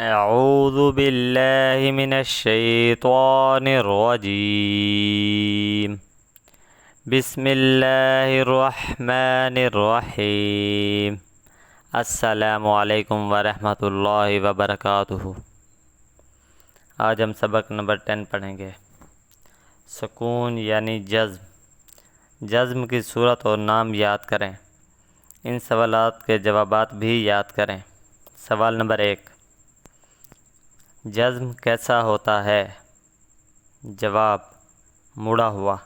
اعوذ باللہ من الشیطان الرجیم بسم اللہ الرحمن الرحیم السلام علیکم ورحمۃ اللہ وبرکاتہ۔ آج ہم سبق نمبر 10 پڑھیں گے۔ سکون یعنی جزم۔ جزم کی صورت اور نام یاد کریں۔ ان سوالات کے جوابات بھی یاد کریں۔ سوال نمبر 1، جزم کیسا ہوتا ہے؟ جواب، مڑا ہوا۔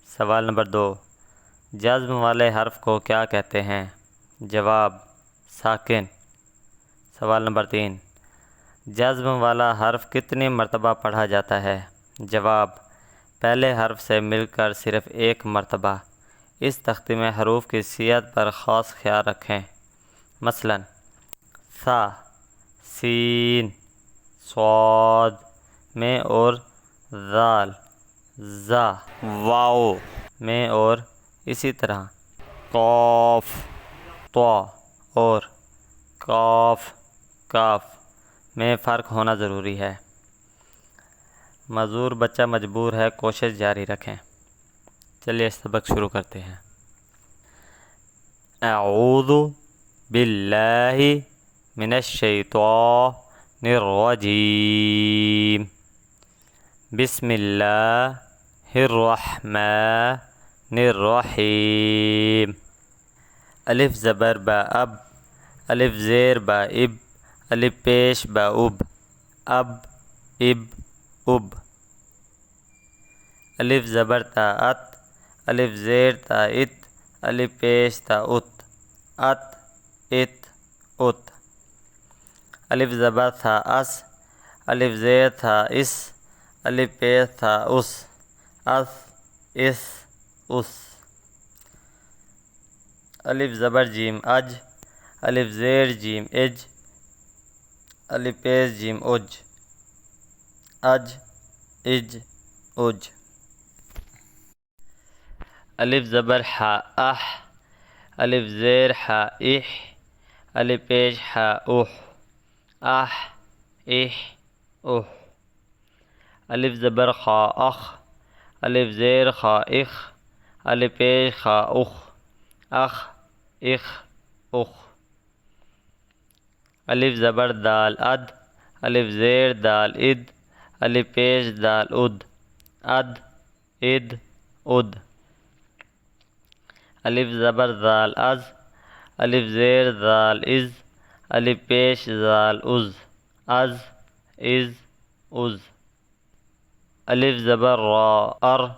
سوال نمبر 2، جزم والے حرف کو کیا کہتے ہیں؟ جواب، ساکن۔ سوال نمبر 3، جزم والا حرف کتنی مرتبہ پڑھا جاتا ہے؟ جواب، پہلے حرف سے مل کر صرف ایک مرتبہ۔ اس تختی میں حروف کی صحت پر خاص خیال رکھیں۔ مثلا ث، سین، صاد میں اور ذال، ذا، واو میں اور اسی طرح قاف، طا اور کاف، کاف میں فرق ہونا ضروری ہے۔ معذور بچہ مجبور ہے، کوشش جاری رکھیں۔ چلیے سبق شروع کرتے ہیں۔ اعوذ باللہ من الشیطان الرجیم بسم اللہ الرحمن الرحیم۔ الف زبر با اب، الف زیر با اب، الف پیش با اب، اب، اب، اب۔ الف زبر تا ات، الف زیر تا ات، الف پیش تا ات، ات، ات، ات۔ الف زبر تھا اس، الف زیر تھا اس، الف پیش تھا اس، اس، اس، اس۔ الف زبر جیم اج، الف زیر جیم اج، الف پیش جیم اج، اج، اج، اج۔ الف زبر حا اح، الف زیر حا اح، الف پیش حا اح، اح، اح، اح۔ الف زبر خا اخ، الف زیر خا اخ، الف پیش خا اخ، اخ، اخ، اخ۔ الف زبر دال اد، الف زیر دال اد، الف پیش دال اد، اد، اد، اد۔ الف زبر ذال از، الف زیر ذال از، الف پیش ذال از، از، از، از۔ الف زبر را ار،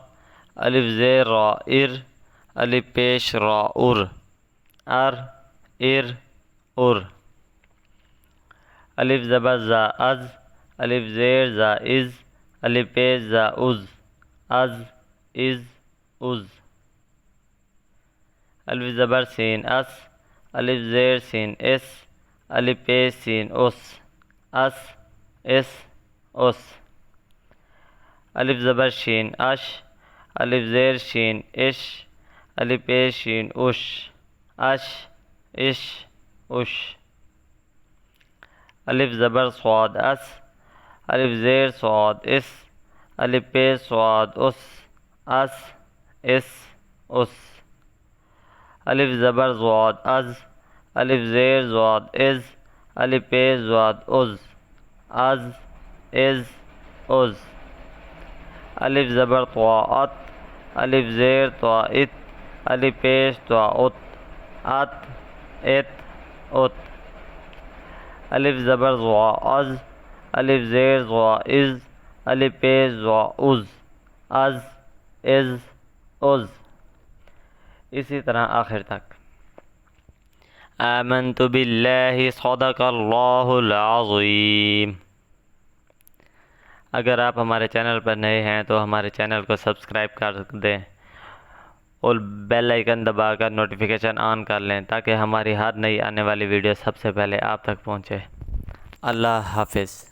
الف زیر را ار، الف پیش را ار، ار، ار، ار۔ الف زبر زا از، الف زیر زا از، الف پیش زا از، از، از، از۔ الف زبر سین اس، الف زیر سین اس، الف پیش سین اس، اس، اس، اس۔ الف زبر شین اش، الف زیر شین اش، الف پیش شین اش، اش، اش، اش۔ الف زبر صاد اس، الف زیر صاد اس، الف پیش صاد اس، اس، اس، اس۔ الف زبر ضاد از، الف زیر ضاد از، الف پیش ضاد از، از، از، از۔ الف زبر طاعت، الف زیر طاعت، الف پیش طاعت، ات، ات، ات۔ الف زبر ضاعز، الف زیر ضاعز، الف پیش ضاعز، از، از، از۔ اسی طرح آخر تک۔ آمنت باللہ صدق اللہ العظیم۔ اگر آپ ہمارے چینل پر نئے ہیں تو ہمارے چینل کو سبسکرائب کر دیں اور بیل آئیکن دبا کر نوٹیفیکیشن آن کر لیں تاکہ ہماری ہر نئی آنے والی ویڈیو سب سے پہلے آپ تک پہنچے۔ اللہ حافظ۔